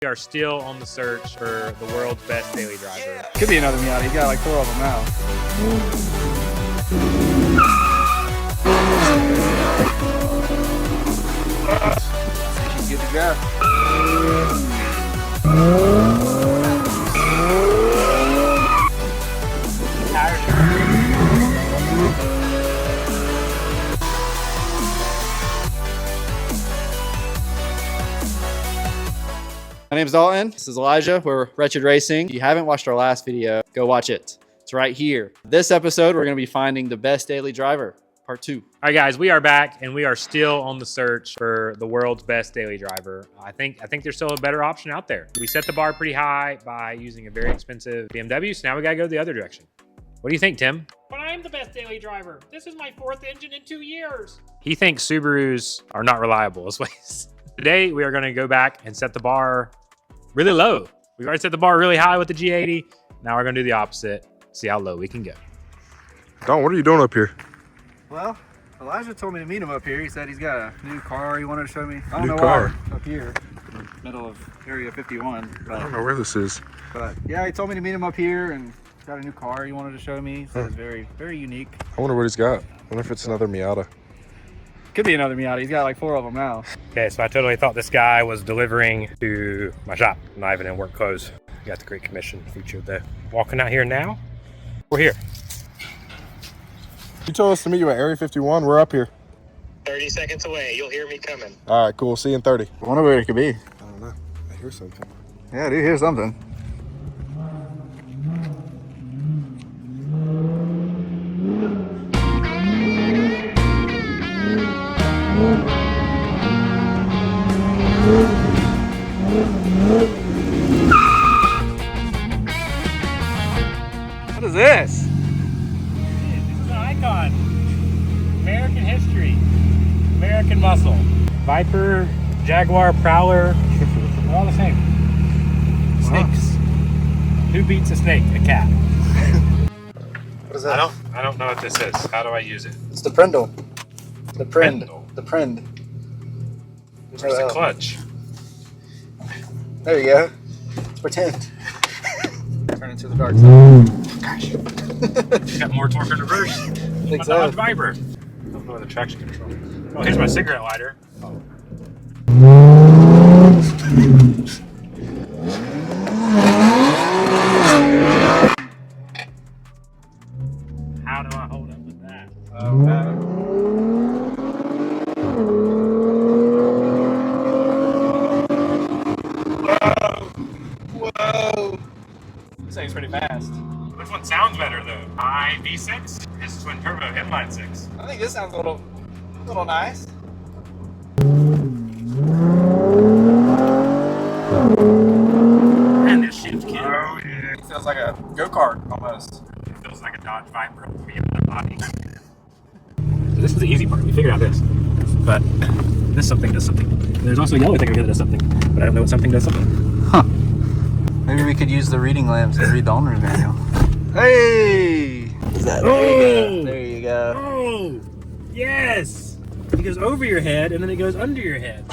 We are still on the search for the world's best daily driver. Could be another Miata. He's got like 4 of them now. She's good to go. My name's Dalton. This is Elijah. We're Wretched Racing. If you haven't watched our last video, go watch it. It's right here. This episode, we're going to be finding the best daily driver, part 2. All right, guys, we are back and we are still on the search for the world's best daily driver. I think there's still a better option out there. We set the bar pretty high by using a very expensive BMW, so now we got to go the other direction. What do you think, Tim? But I'm the best daily driver. This is my 4th engine in 2 years. He thinks Subarus are not reliable as ways. Today, we are going to go back and set the bar really low. We've already set the bar really high with the G80. Now we're going to do the opposite, see how low we can go. Don, what are you doing up here? Well, Elijah told me to meet him up here. He said he's got a new car he wanted to show me. I don't New know car. why. Up here, middle of Area 51. I don't know where this is. But yeah, he told me to meet him up here and he's got a new car he wanted to show me. So it's very, very unique. I wonder what he's got. I wonder if it's another Miata. Could be another Miata. He's got like 4 of them now. Okay, so I totally thought this guy was delivering to my shop, not even in work clothes. Got the Great Commission feature there. Walking out here now, we're here. You told us to meet you at Area 51. We're up here. 30 seconds away. You'll hear me coming. All right, cool. See you in 30. I wonder where it could be. I don't know. I hear something. Yeah, I do hear something. What is this? This is an icon. American history. American muscle. Viper, Jaguar, Prowler. They're all the same. Snakes. Who beats a snake? A cat. What is that? I don't know what this is. How do I use it? It's the Prindle. The Prind. Prindle. The Prind. Where's the clutch? There you go. Let's pretend. Turn into the dark side. Gosh. Got more torque in reverse. Think My so. Dodge Viper. I don't know the traction control. Oh, here's my cigarette lighter. Oh. How do I hold up with that? Whoa. This thing's pretty fast. Which one sounds better though? My V6? This twin turbo inline 6. I think this sounds a little nice. And this shit's cute. Oh yeah. It feels like a go-kart almost. It feels like a Dodge Viper with a body. So this is the easy part. We figured out this. But this something does something. There's also a yellow thing over here that does something. But I don't know what something does something. Huh. Maybe we could use the reading lamps and read the owner's manual. Hey! There you go. Oh! Yes! It goes over your head and then it goes under your head.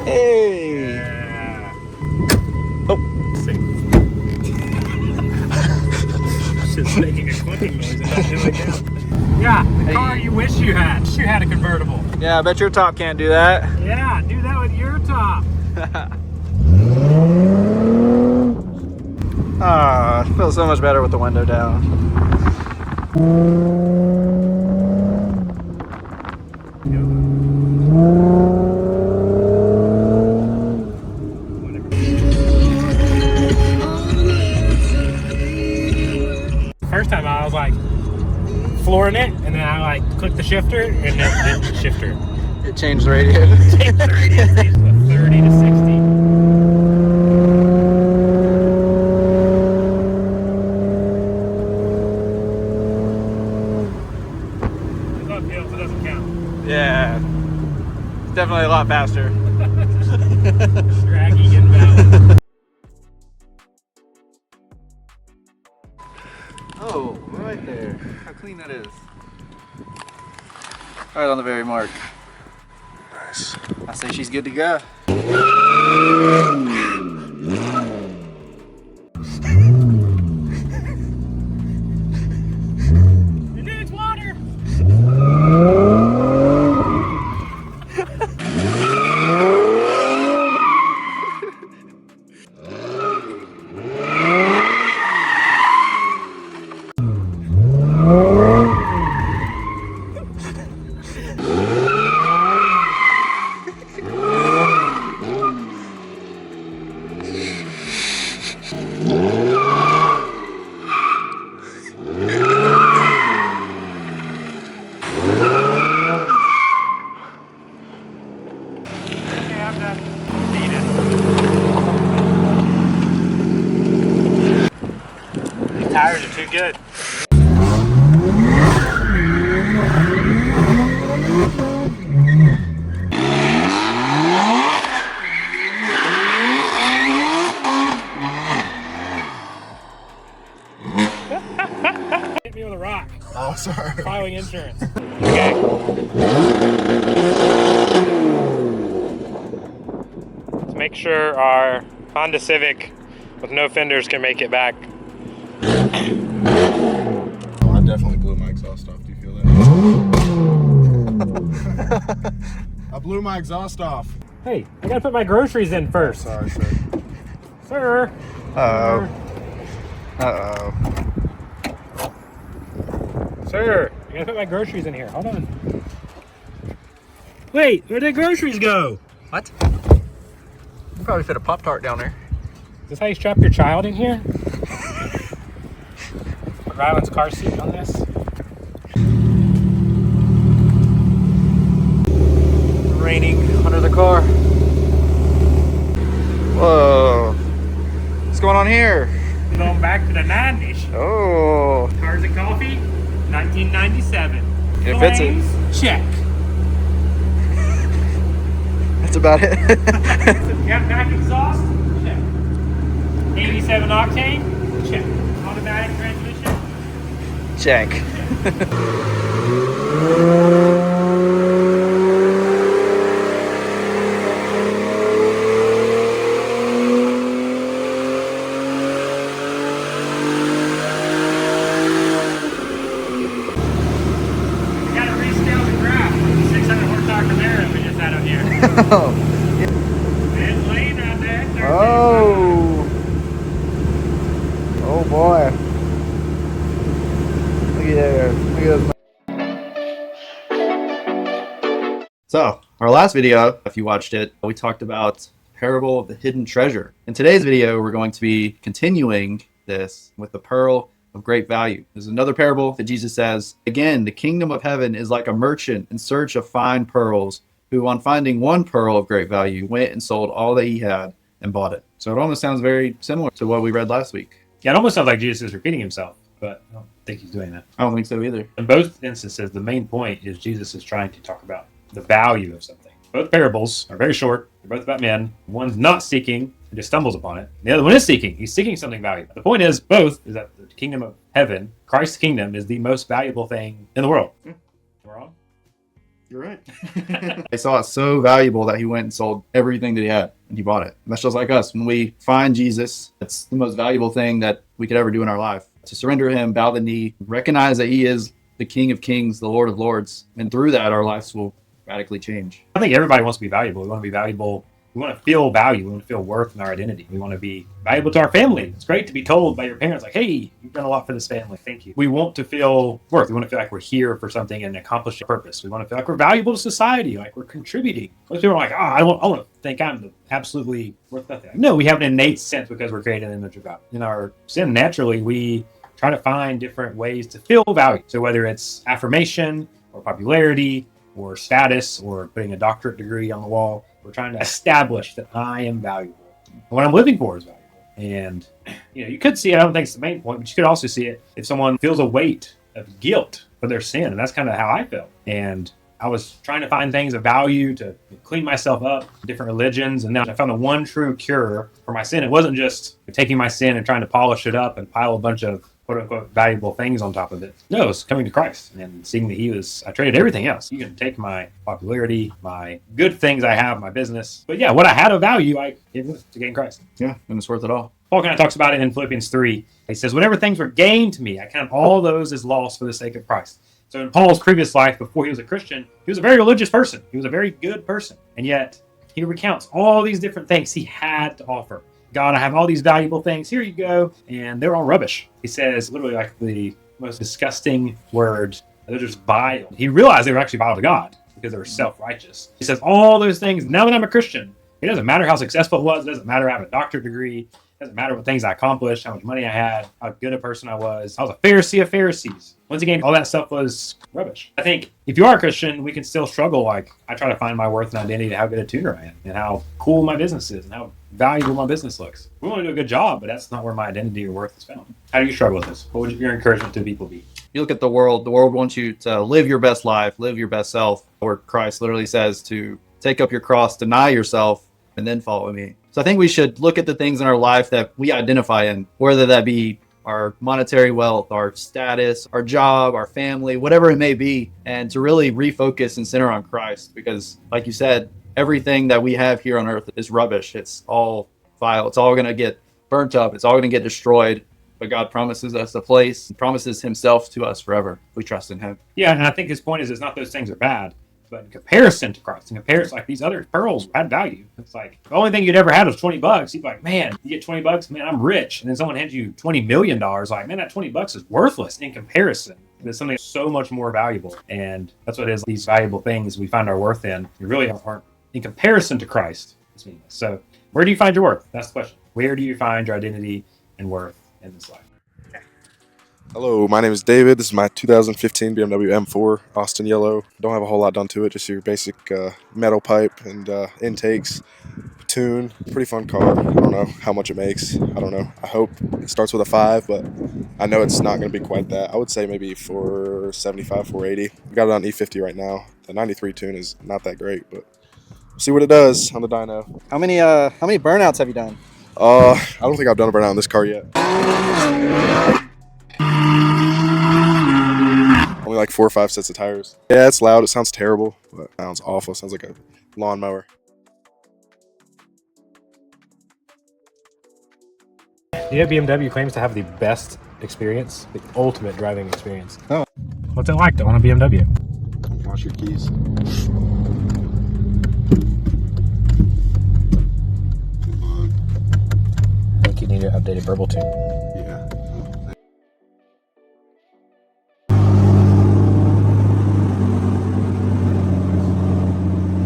Hey! Yeah. Oh. Sick. Just making a clicking noise and not doing it. Yeah, the car you wish you had. Wish you had a convertible. Yeah, I bet your top can't do that. Yeah, do that with your top. Ah, it feels so much better with the window down. First time I was like flooring it, and then I like clicked the shifter, and then the shifter. It changed the radio. Changed the radio station from 30 to 60. Uphill, so it doesn't count. Yeah. It's definitely a lot faster. Draggy invalid. Oh, right there. How clean that is. Right on the very mark. Nice. I say she's good to go. Tires are too good. Hit me with a rock. Oh, sorry. Filing insurance. Okay. Let's make sure our Honda Civic with no fenders can make it back. Oh, I definitely blew my exhaust off. Do you feel that? I blew my exhaust off. Hey, I gotta put my groceries in first. Sorry, sir. Sir. Uh-oh. Uh-oh. Sir, I gotta put my groceries in here. Hold on. Wait, where'd the groceries go? What? You probably fit a Pop-Tart down there. Is this how you strap your child in here? Put Ryland's car seat on this. Raining under the car. Whoa. What's going on here? Going back to the 90s. Oh. Cars and Coffee, 1997. It fits it. Flames, check. That's about it. Got back exhaust, check. 87 octane, check. Automatic transmission, Check. gotta rescale the graph. 600 horsepower Camaro we just had on here. It's lane right there. 13. Oh. Oh boy. Look at there. Look at those. So, our last video, if you watched it, we talked about parable of the hidden treasure. In today's video, we're going to be continuing this with the pearl of great value. There's another parable that Jesus says, again, the kingdom of heaven is like a merchant in search of fine pearls, who on finding one pearl of great value went and sold all that he had and bought it. So it almost sounds very similar to what we read last week. Yeah, it almost sounds like Jesus is repeating himself, but I don't think he's doing that. I don't think so either. In both instances, the main point is Jesus is trying to talk about the value of something. Both parables are very short. They're both about men. One's not seeking, he just stumbles upon it. The other one is seeking. He's seeking something valuable. The point is, both is that the kingdom of heaven, Christ's kingdom, is the most valuable thing in the world. Wrong? You're right. He saw it so valuable that he went and sold everything that he had and he bought it. And that's just like us. When we find Jesus, it's the most valuable thing that we could ever do in our life. To surrender him, bow the knee, recognize that he is the King of Kings, the Lord of Lords. And through that, our lives will radically change. I think everybody wants to be valuable. We want to be valuable. We want to feel value. We want to feel worth in our identity. We want to be valuable to our family. It's great to be told by your parents, like, hey, you've done a lot for this family. Thank you. We want to feel worth. We want to feel like we're here for something and accomplish a purpose. We want to feel like we're valuable to society, like we're contributing. Most people are like, I want to think I'm absolutely worth nothing. No, we have an innate sense because we're created in the image of God. In our sin, naturally, we try to find different ways to feel value. So whether it's affirmation or popularity or status or putting a doctorate degree on the wall, we're trying to establish that I am valuable. What I'm living for is valuable. And you could see it, I don't think it's the main point, but you could also see it if someone feels a weight of guilt for their sin. And that's kind of how I felt. And I was trying to find things of value to clean myself up, different religions. And now I found the one true cure for my sin. It wasn't just taking my sin and trying to polish it up and pile a bunch of quote unquote valuable things on top of it. No, it's coming to Christ and seeing that I traded everything else. You can take my popularity, my good things I have, my business. But yeah, what I had of value, I gave it to gain Christ. Yeah, and it's worth it all. Paul kind of talks about it in Philippians 3. He says, whatever things were gained to me, I count all those as loss for the sake of Christ. So in Paul's previous life, before he was a Christian, he was a very religious person. He was a very good person. And yet he recounts all these different things he had to offer. God, I have all these valuable things. Here you go. And they're all rubbish. He says literally like the most disgusting words. They're just vile. He realized they were actually vile to God because they were self-righteous. He says all those things. Now that I'm a Christian, it doesn't matter how successful it was. It doesn't matter I have a doctorate degree. It doesn't matter what things I accomplished, how much money I had, how good a person I was. I was a Pharisee of Pharisees. Once again, all that stuff was rubbish. I think if you are a Christian, we can still struggle. Like I try to find my worth and identity to how good a tuner I am and how cool my business is and how valuable my business looks. We want to do a good job, but that's not where my identity or worth is found. How do you struggle with this? What would your encouragement to people be? You look at the world wants you to live your best life, live your best self, where Christ literally says to take up your cross, deny yourself, and then follow me. So I think we should look at the things in our life that we identify in, whether that be our monetary wealth, our status, our job, our family, whatever it may be, and to really refocus and center on Christ. Because like you said, everything that we have here on earth is rubbish. It's all vile. It's all going to get burnt up. It's all going to get destroyed. But God promises us a place, promises himself to us forever. We trust in him. Yeah, and I think his point is it's not those things are bad, but in comparison to Christ, in comparison, like these other pearls had value. It's like the only thing you'd ever had was $20. You'd be like, man, you get $20, man, I'm rich. And then someone hands you $20 million, like, man, that $20 is worthless in comparison. There's something so much more valuable. And that's what it is. These valuable things we find our worth in, they really aren't in comparison to Christ. It's meaningless. So where do you find your worth? That's the question. Where do you find your identity and worth in this life? Hello, my name is David. This is my 2015 BMW M4 Austin Yellow. Don't have a whole lot done to it, just your basic metal pipe and intakes, tune. Pretty fun car. I don't know how much it makes. I don't know. I hope it starts with a 5, but I know it's not going to be quite that. I would say maybe 475, 480. We got it on E50 right now. The 93 tune is not that great, but we'll see what it does on the dyno. How many burnouts have you done? I don't think I've done a burnout on this car yet. Only like 4 or 5 sets of tires. Yeah, it's loud. It sounds terrible, but it sounds awful. It sounds like a lawnmower. Yeah, BMW claims to have the best experience, the ultimate driving experience. Oh. What's it like to own a BMW? Wash your keys. I think you need an updated burble tune. Yeah.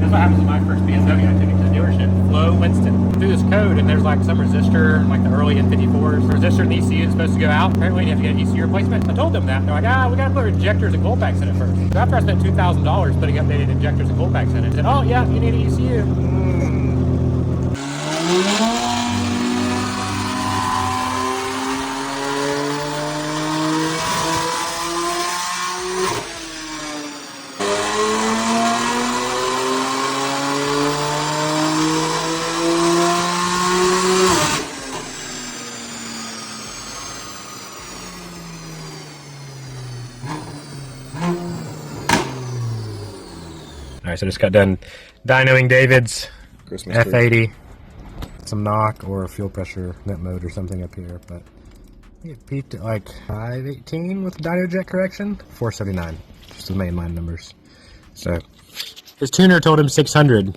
That's what happens with my first BMW. I took it to the dealership, Flo Winston, through this code, and there's like some resistor, like the early N54s. The resistor in the ECU is supposed to go out. Apparently, you have to get an ECU replacement. I told them that. They're like, we got to put injectors and cold packs in it first. So after I spent $2,000 putting updated injectors and cold packs in it, I said, oh, yeah, you need an ECU. All right, so just got done dynoing David's Christmas F80. Some knock or fuel pressure net mode or something up here, but it peaked at like 518 with the dyno jet correction, 479, just the mainline numbers. So his tuner told him 600.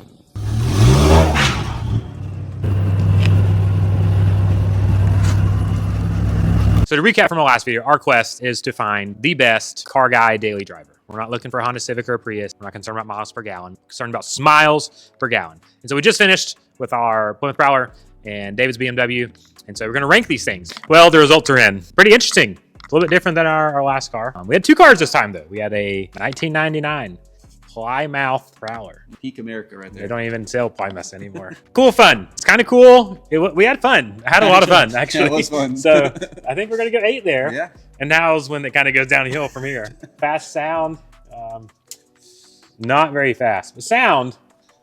So to recap from our last video, our quest is to find the best car guy daily driver. We're not looking for a Honda Civic or a Prius. We're not concerned about miles per gallon. We're concerned about miles per gallon. And so we just finished with our Plymouth Prowler and David's BMW. And so we're going to rank these things. Well, the results are in. Pretty interesting. A little bit different than our last car. We had 2 cars this time, though. We had a 1999 Plymouth Prowler. Peak America right They there. don't even sell Plymouth anymore. Cool fun. It's kind of cool. We had fun. I had a lot of fun, actually. Yeah, it was fun. So I think we're going to go 8 there. Yeah. And now's when it kind of goes downhill from here. Fast sound, not very fast. But sound,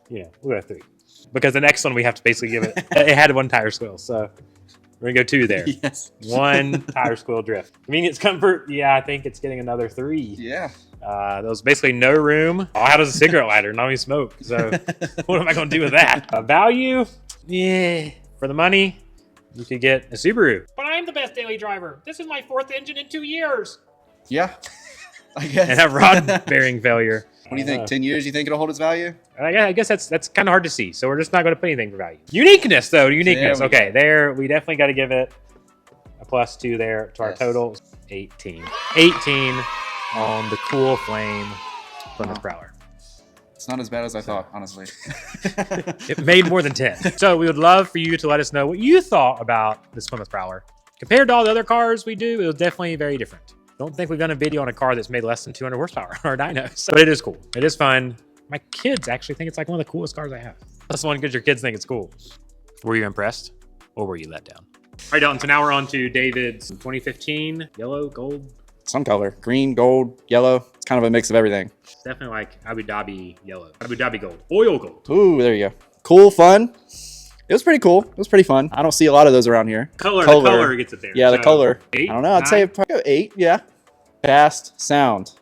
we'll go 3. Because the next one we have to basically give it, it had 1 tire squeal. So we're going to go 2 there. Yes. 1 tire squeal drift. Convenience, comfort, yeah, I think it's getting another 3. Yeah. There was basically no room. All I had was a cigarette lighter, not even smoke. So what am I going to do with that? Value, yeah. For the money, you could get a Subaru. But I'm the best daily driver. This is my 4th engine in 2 years. Yeah. I guess. And have rod bearing failure. What do you think? 10 years, you think it'll hold its value? I guess that's kind of hard to see. So we're just not going to put anything for value. Uniqueness, though. Uniqueness. There we Okay, there. We definitely got to give it a +2 there to our Yes. total. 18. 18 on the cool flame Plymouth Prowler. It's not as bad as I thought, honestly. It made more than 10. So we would love for you to let us know what you thought about this Plymouth Prowler. Compared to all the other cars we do, it was definitely very different. Don't think we've done a video on a car that's made less than 200 horsepower or dynos. But it is cool. It is fun. My kids actually think it's like one of the coolest cars I have. That's one because your kids think it's cool. Were you impressed or were you let down? All right, Dalton, so now we're on to David's 2015 yellow, gold. Some color. Green, gold, yellow. It's kind of a mix of everything. It's definitely like Abu Dhabi yellow, Abu Dhabi gold, oil gold. Ooh, there you go. Cool, fun. It was pretty cool. It was pretty fun. I don't see a lot of those around here. The color gets it there. Yeah, the color. 8, I don't know. I'd say probably 8. Yeah. Fast sound.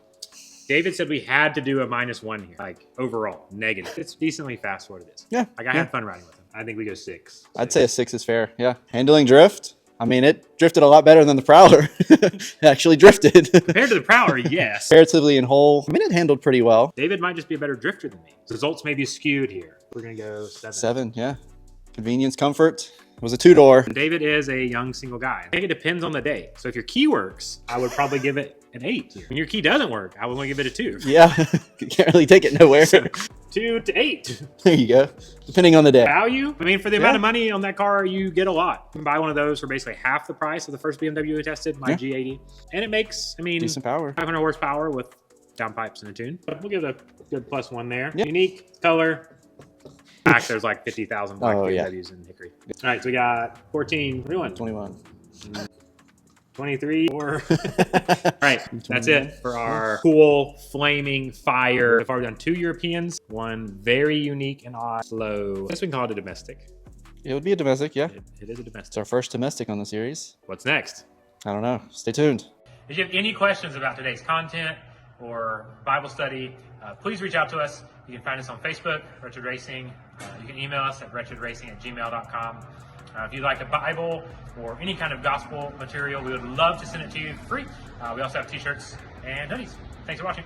David said we had to do a -1 here, like overall, negative. It's decently fast for what it is. Yeah. Like I had fun riding with him. I think we go 6. I'd say a 6 is fair. Yeah. Handling drift. I mean, it drifted a lot better than the Prowler. It actually drifted. Compared to the Prowler, yes. Comparatively in whole, I mean, it handled pretty well. David might just be a better drifter than me. Results may be skewed here. We're going to go 7. 7, yeah. Convenience, comfort. It was a 2-door. David is a young single guy. I think it depends on the day. So if your key works, I would probably give it an 8. When your key doesn't work, I would only give it a 2. Yeah, you can't really take it nowhere. 2 to 8. There you go. Depending on the day. Value? I mean, for the amount of money on that car, you get a lot. You can buy one of those for basically half the price of the first BMW we tested, my G80. And it makes, I mean, Decent power. 500 horsepower with downpipes and a tune. But we'll give it a good +1 there. Yep. Unique color. Back there's like 50,000 black BMWs in Hickory. All right, so we got 14, 21. 23 or all right, that's it for our cool flaming fire. So far we've done 2 Europeans, 1 very unique and odd slow. I guess we can call it a domestic. It would be a domestic, yeah. It is a domestic. It's our first domestic on the series. What's next? I don't know. Stay tuned. If you have any questions about today's content or Bible study, please reach out to us. You can find us on Facebook, Wretched Racing. You can email us at wretchedracing@gmail.com. If you'd like a Bible or any kind of gospel material, we would love to send it to you for free. We also have t-shirts and hoodies. Thanks for watching.